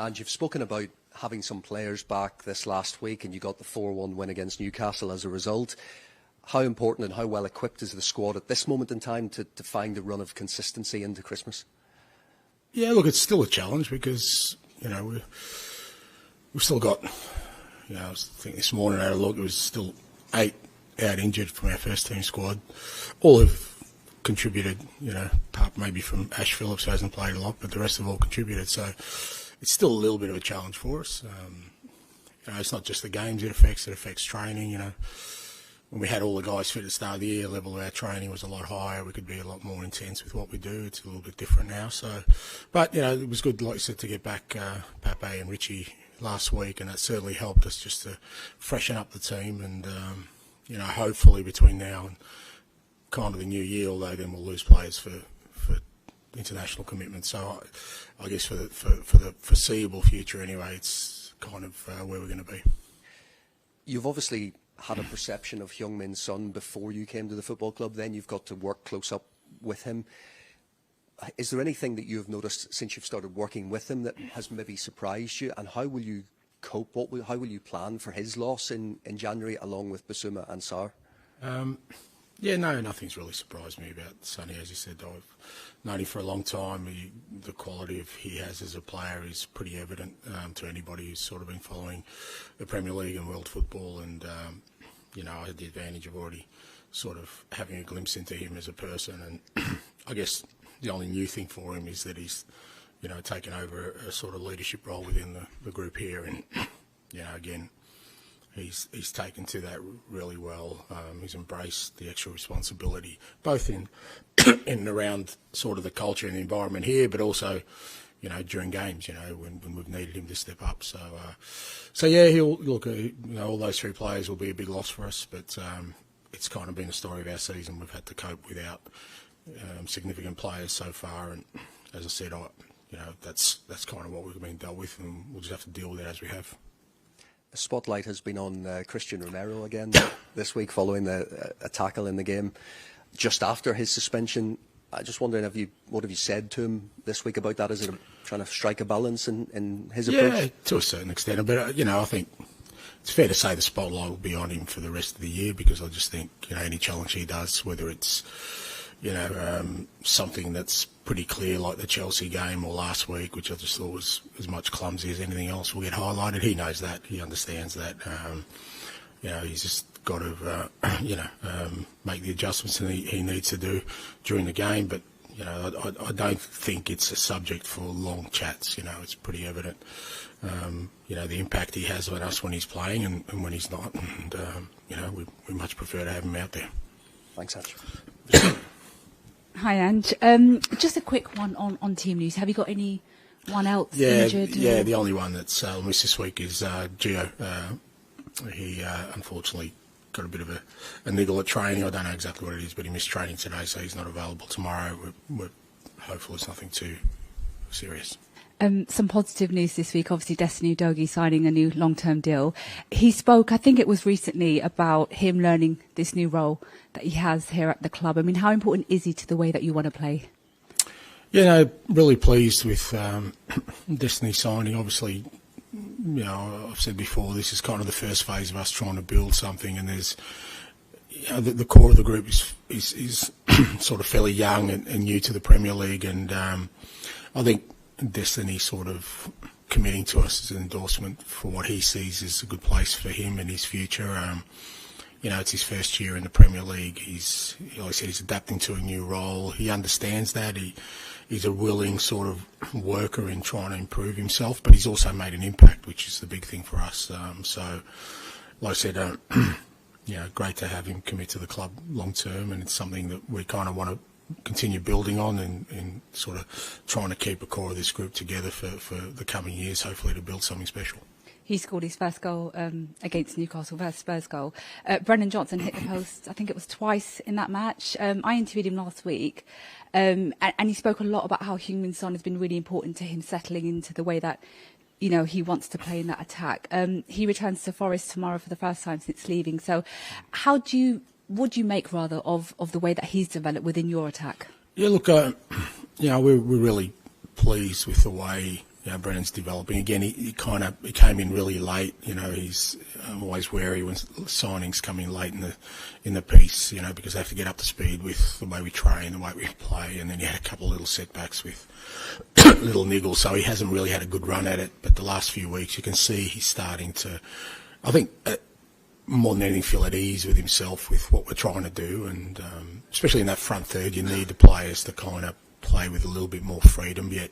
And you've spoken about having some players back this last week, and you got the 4-1 win against Newcastle as a result. How important and how well equipped is the squad at this moment in time to find a run of consistency into Christmas? Yeah, look, it's still a challenge because, we've still got, I think this morning I had a look, it was still 8 out injured from our first team squad. All have contributed, apart maybe from Ash Phillips, who hasn't played a lot, but the rest have all contributed. So it's still a little bit of a challenge for us. It's not just the games it affects training. When we had all the guys fit at the start of the year, the level of our training was a lot higher. We could be a lot more intense with what we do. It's a little bit different now. So, but it was good, like you said, to get back Pape and Richie last week, and that certainly helped us just to freshen up the team. And hopefully between now and kind of the new year, although then we'll lose players for international commitments. So I guess for the foreseeable future anyway, it's kind of where we're going to be. You've obviously had a perception of Heung-min Son before you came to the football club. Then you've got to work close up with him. Is there anything that you've noticed since you've started working with him that has maybe surprised you? And how will you cope? How will you plan for his loss in January along with Bissoumar and Saar? Nothing's really surprised me about Sonny. As you said, I've known him for a long time. The quality he has as a player is pretty evident to anybody who's sort of been following the Premier League and world football. And, I had the advantage of already sort of having a glimpse into him as a person. And I guess the only new thing for him is that he's, taken over a sort of leadership role within the group here. And, again, he's taken to that really well. He's embraced the extra responsibility, both in and around sort of the culture and the environment here, but also, during games, when we've needed him to step up. So yeah, he'll look. All those 3 players will be a big loss for us, but it's kind of been the story of our season. We've had to cope without significant players so far, and as I said, that's kind of what we've been dealt with, and we'll just have to deal with it as we have. The spotlight has been on Christian Romero again this week following a tackle in the game just after his suspension. I'm just wondering, what have you said to him this week about that? Is it trying to strike a balance in his approach? Yeah, to a certain extent. But, I think it's fair to say the spotlight will be on him for the rest of the year, because I just think, any challenge he does, whether it's, something that's pretty clear like the Chelsea game or last week, which I just thought was as much clumsy as anything else, will get highlighted. He knows that. He understands that. He's just got to, make the adjustments that he needs to do during the game. But, I don't think it's a subject for long chats. It's pretty evident, the impact he has on us when he's playing and when he's not. And, we much prefer to have him out there. Thanks, Ange. Hi, Ange. Just a quick one on team news. Have you got anyone else injured? Yeah, the only one that's missed this week is Gio. He unfortunately got a bit of a niggle at training. I don't know exactly what it is, but he missed training today, so he's not available tomorrow. We're hopeful it's nothing too serious. Some positive news this week, obviously Destiny Udogie signing a new long-term deal. He spoke, I think it was recently, about him learning this new role that he has here at the club. I mean, how important is he to the way that you want to play? Really pleased with Destiny signing. Obviously, I've said before, this is kind of the first phase of us trying to build something, and there's the core of the group is sort of fairly young and new to the Premier League, and I think Destiny sort of committing to us as an endorsement for what he sees as a good place for him and his future. It's his first year in the Premier League. Like I said, he's adapting to a new role. He understands that. He's a willing sort of worker in trying to improve himself, but he's also made an impact, which is the big thing for us. So, like I said, great to have him commit to the club long term, and it's something that we kind of want to continue building on and sort of trying to keep a core of this group together for the coming years, hopefully to build something special. He scored his first goal against Newcastle, first Spurs goal. Brennan Johnson hit the post, I think it was twice in that match. I interviewed him last week, and he spoke a lot about how Heung-min Son has been really important to him settling into the way that he wants to play in that attack. He returns to Forest tomorrow for the first time since leaving. So what do you make of the way that he's developed within your attack? Yeah, look, we're really pleased with the way Brennan's developing. Again, he came in really late. He's always wary when signings come in late in the piece, because they have to get up to speed with the way we train, the way we play, and then he had a couple of little setbacks with little niggles, so he hasn't really had a good run at it. But the last few weeks, you can see he's starting to, I think, more than anything, feel at ease with himself with what we're trying to do, and especially in that front third, you need the players to kind of play with a little bit more freedom, yet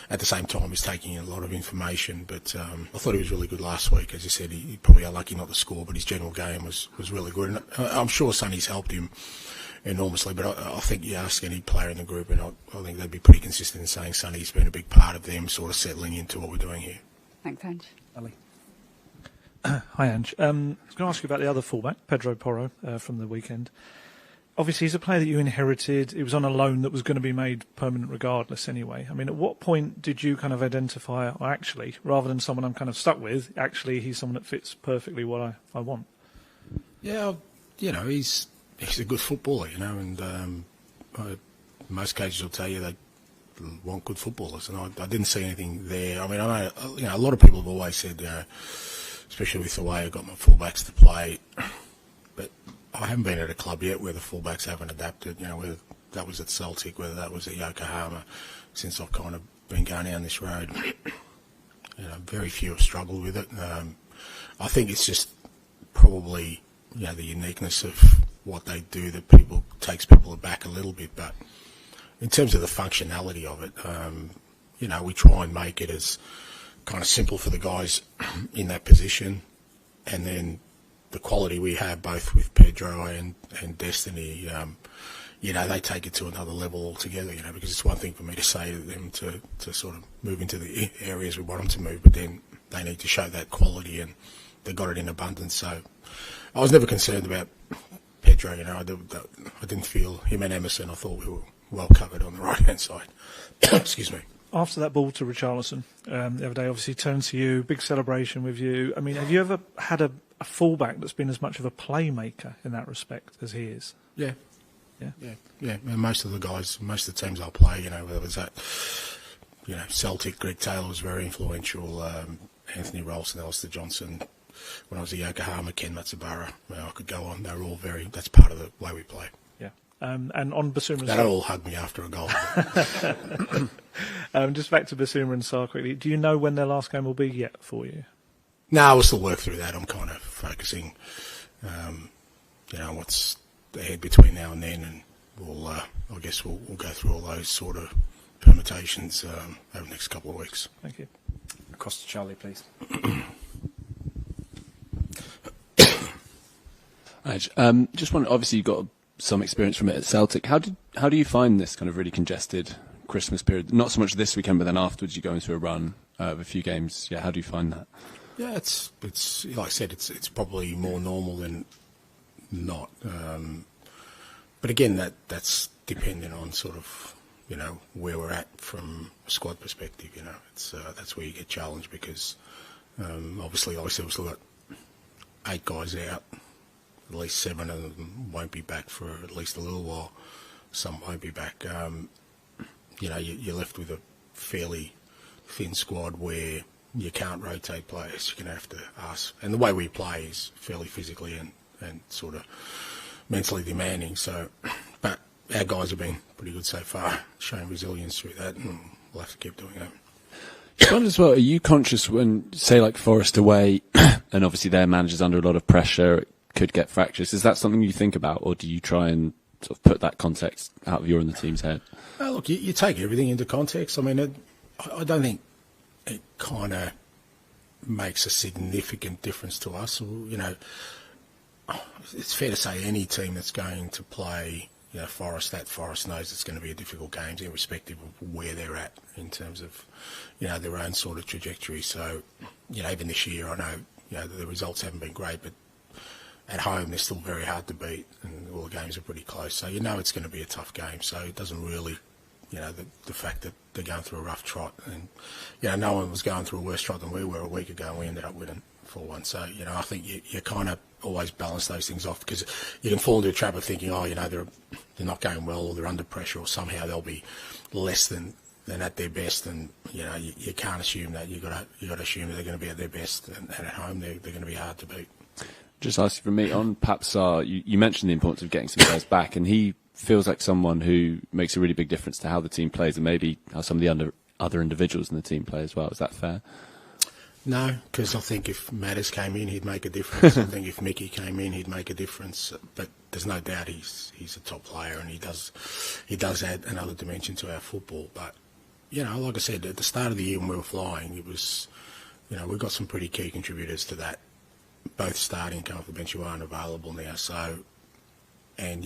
at the same time he's taking in a lot of information. But I thought he was really good last week. As you said, he probably unlucky not to score, but his general game was really good, and I'm sure Sonny's helped him enormously. But I think you ask any player in the group, and I think they'd be pretty consistent in saying Sonny's been a big part of them sort of settling into what we're doing here. Thanks, Ange. Ali. Hi, Ange. I was going to ask you about the other fullback, Pedro Porro, from the weekend. Obviously, he's a player that you inherited. He was on a loan that was going to be made permanent regardless anyway. I mean, at what point did you kind of identify, or actually, rather than someone I'm kind of stuck with, actually he's someone that fits perfectly what I want? Yeah, he's a good footballer, and most coaches will tell you they want good footballers, and I didn't see anything there. I mean, I know, a lot of people have always said, especially with the way I got my fullbacks to play, but I haven't been at a club yet where the fullbacks haven't adapted, whether that was at Celtic, whether that was at Yokohama, since I've kind of been going down this road. Very few have struggled with it. I think it's just probably, the uniqueness of what they do that takes people aback a little bit. But in terms of the functionality of it, we try and make it as kind of simple for the guys in that position, and then the quality we have both with Pedro and Destiny, they take it to another level altogether, because it's one thing for me to say to them to sort of move into the areas we want them to move, but then they need to show that quality, and they got it in abundance. So I was never concerned about Pedro, I didn't feel him and Emerson. I thought we were well covered on the right-hand side. Excuse me. After that ball to Richarlison the other day, obviously turned to you, big celebration with you. I mean, have you ever had a fullback that's been as much of a playmaker in that respect as he is? Yeah. Yeah. And most of the guys, most of the teams I'll play, whether it was that, Celtic, Greg Taylor was very influential, Anthony Rolson, Alistair Johnson. When I was at Yokohama, Ken Matsubara, I could go on. They were all that's part of the way we play. Yeah. And on Bissoumar, they don't all hug me after a goal. Just back to Bissoumar and Saar quickly. Do you know when their last game will be yet for you? No, we'll still work through that. I'm kind of focusing, what's ahead between now and then, and we'll go through all those sort of permutations over the next couple of weeks. Thank you. Across to Charlie, please. Just wondering, obviously you've got some experience from it at Celtic. How do you find this kind of really congested Christmas period? Not so much this weekend, but then afterwards you go into a run of a few games. Yeah, how do you find that? Yeah, it's like I said, it's probably more normal than not. But again, that's dependent on sort of where we're at from a squad perspective. It's that's where you get challenged, because obviously we've still got 8 guys out. At least 7 of them won't be back for at least a little while. Some won't be back. You're left with a fairly thin squad where you can't rotate players. You're going to have to ask. And the way we play is fairly physically and sort of mentally demanding. So, but our guys have been pretty good so far, showing resilience through that, and we'll have to keep doing that. John, as well, are you conscious when, say, like Forest away, and obviously their manager's under a lot of pressure, could get fractures? Is that something you think about, or do you try and sort of put that context out of your and the team's head? Look, you take everything into context. I mean, I don't think it kind of makes a significant difference to us. It's fair to say any team that's going to play, Forest knows it's going to be a difficult game, irrespective of where they're at in terms of, their own sort of trajectory. So, even this year, I know, the results haven't been great, but at home they're still very hard to beat, and all the games are pretty close. So it's going to be a tough game. So it doesn't really, the fact that they're going through a rough trot, and no one was going through a worse trot than we were a week ago, and we ended up winning 4-1. So I think you kind of always balance those things off, because you can fall into a trap of thinking, they're not going well, or they're under pressure, or somehow they'll be less than at their best, and you can't assume that. You got to assume that they're going to be at their best, and at home they're going to be hard to beat. Just asking from me on Saar, you mentioned the importance of getting some players back, and he feels like someone who makes a really big difference to how the team plays, and maybe how some of the other individuals in the team play as well. Is that fair? No, because I think if Matters came in, he'd make a difference. I think if Mickey came in, he'd make a difference. But there's no doubt he's a top player, and he does add another dimension to our football. But like I said, at the start of the year when we were flying, it was, we've got some pretty key contributors to that, both starting, coming off the bench, who aren't available now. So, and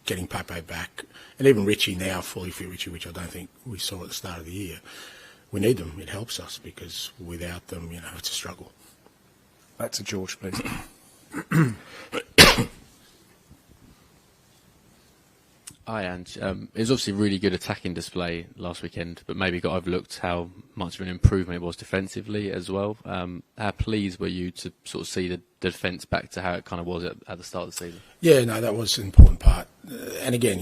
getting Pepe back, and even Richie now, fully fit Richie, which I don't think we saw at the start of the year. We need them. It helps us, because without them, it's a struggle. Back to George, please. Hi, Ange. It was obviously a really good attacking display last weekend, but maybe got overlooked how much of an improvement it was defensively as well. How pleased were you to sort of see the defence back to how it kind of was at the start of the season? Yeah, no, that was an important part. And again,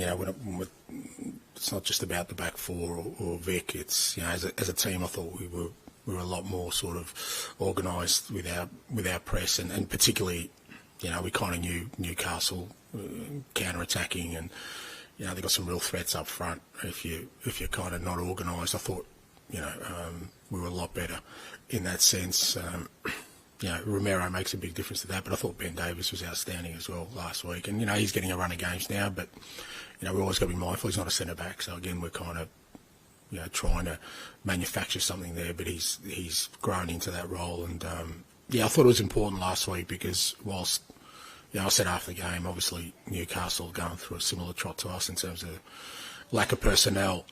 it's not just about the back four or Vic. It's as a team, I thought we were a lot more sort of organised with our press, and particularly, we kind of knew Newcastle counter-attacking, and they got some real threats up front. If you're kind of not organised, I thought we were a lot better in that sense. Romero makes a big difference to that, but I thought Ben Davis was outstanding as well last week, and he's getting a run of games now, but. We're always got to be mindful. He's not a centre-back, so again, we're kind of, trying to manufacture something there, but he's grown into that role. And, I thought it was important last week because whilst, I said after the game, obviously Newcastle going through a similar trot to us in terms of lack of personnel.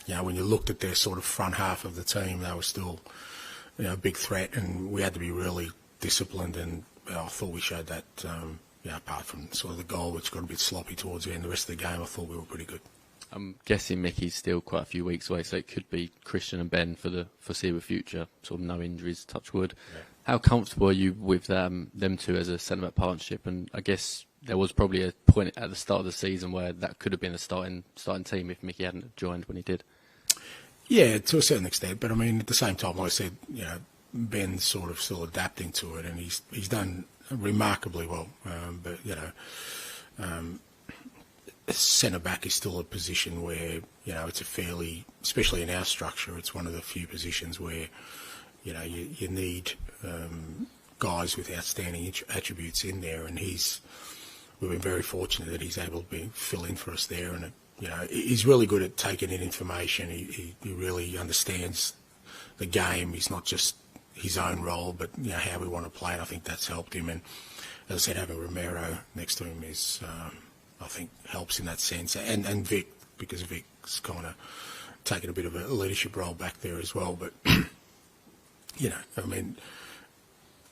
When you looked at their sort of front half of the team, they were still, a big threat, and we had to be really disciplined, and I thought we showed that, apart from sort of the goal, which got a bit sloppy towards the end, the rest of the game, I thought we were pretty good. I'm guessing Mickey's still quite a few weeks away, so it could be Christian and Ben for the foreseeable future, sort of no injuries, touch wood. Yeah. How comfortable are you with them two as a centre-back partnership? And I guess there was probably a point at the start of the season where that could have been a starting team if Mickey hadn't joined when he did. Yeah, to a certain extent, but I mean, at the same time, like I said, Ben's sort of still adapting to it, and he's done remarkably well, but centre back is still a position where it's a fairly, especially in our structure, it's one of the few positions where you need guys with outstanding attributes in there, and we've been very fortunate that he's able to fill in for us there, and he's really good at taking in information. He really understands the game. He's not just his own role, but how we want to play it. I think that's helped him, and as I said, having Romero next to him is, I think, helps in that sense. And Vic, because Vic's kind of taken a bit of a leadership role back there as well. But I mean,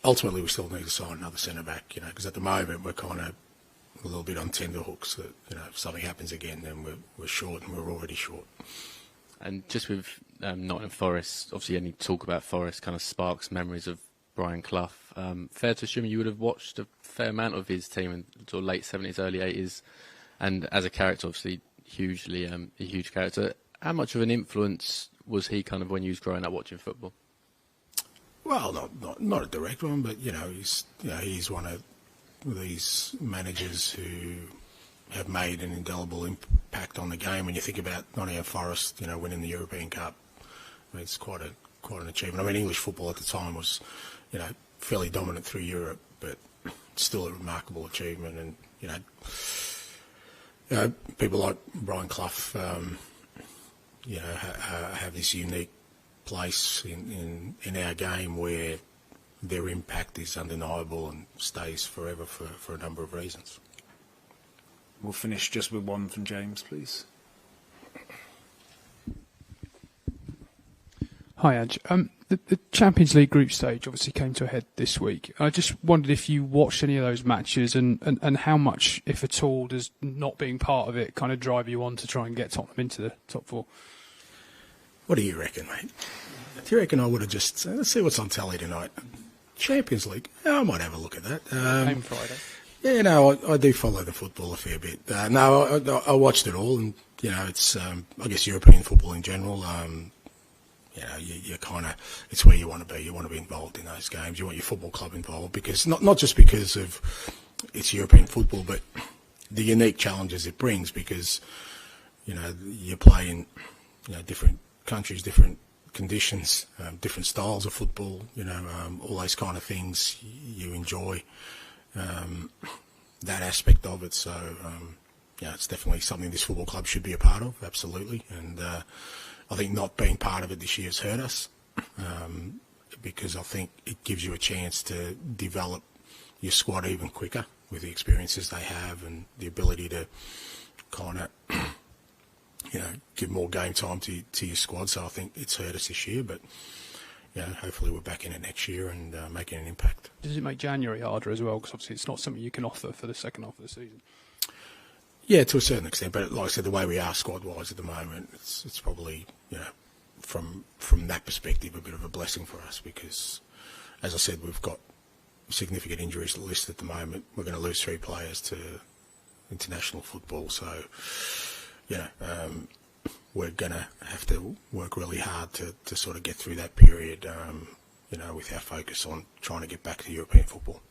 ultimately we still need to sign another centre back. Because at the moment we're kind of a little bit on tenterhooks that if something happens again, then we're short, and we're already short. And just with Nottingham Forest, obviously any talk about Forest kind of sparks memories of Brian Clough. Fair to assume you would have watched a fair amount of his team in sort of late 70s, early 80s, and as a character, obviously hugely a huge character. How much of an influence was he kind of when you was growing up watching football? Well, not a direct one, but he's one of these managers who have made an indelible impact on the game. When you think about Nottingham Forest, winning the European Cup, I mean, it's quite an achievement. I mean, English football at the time was, fairly dominant through Europe, but still a remarkable achievement. And people like Brian Clough, have this unique place in our game where their impact is undeniable and stays forever for a number of reasons. We'll finish just with one from James, please. Hi, Ange. The Champions League group stage obviously came to a head this week. I just wondered if you watched any of those matches and how much, if at all, does not being part of it kind of drive you on to try and get Tottenham into the top four? What do you reckon, mate? Do you reckon I would have just said, let's see what's on telly tonight? Champions League? I might have a look at that. Game Friday. Yeah, no, I do follow the football a fair bit. No, I watched it all, and it's I guess European football in general. You kind of, it's where you want to be. You want to be involved in those games. You want your football club involved, because not just because of it's European football, but the unique challenges it brings, because you play in different countries, different conditions, different styles of football. All those kind of things you enjoy. That aspect of it. So it's definitely something this football club should be a part of. Absolutely, and. I think not being part of it this year has hurt us, because I think it gives you a chance to develop your squad even quicker with the experiences they have and the ability to kind of, give more game time to your squad. So I think it's hurt us this year, but hopefully we're back in it next year and making an impact. Does it make January harder as well? Because obviously it's not something you can offer for the second half of the season. Yeah, to a certain extent, but like I said, the way we are squad-wise at the moment, it's probably, from that perspective, a bit of a blessing for us, because, as I said, we've got significant injuries listed at the moment. We're going to lose 3 players to international football, so, we're going to have to work really hard to sort of get through that period, with our focus on trying to get back to European football.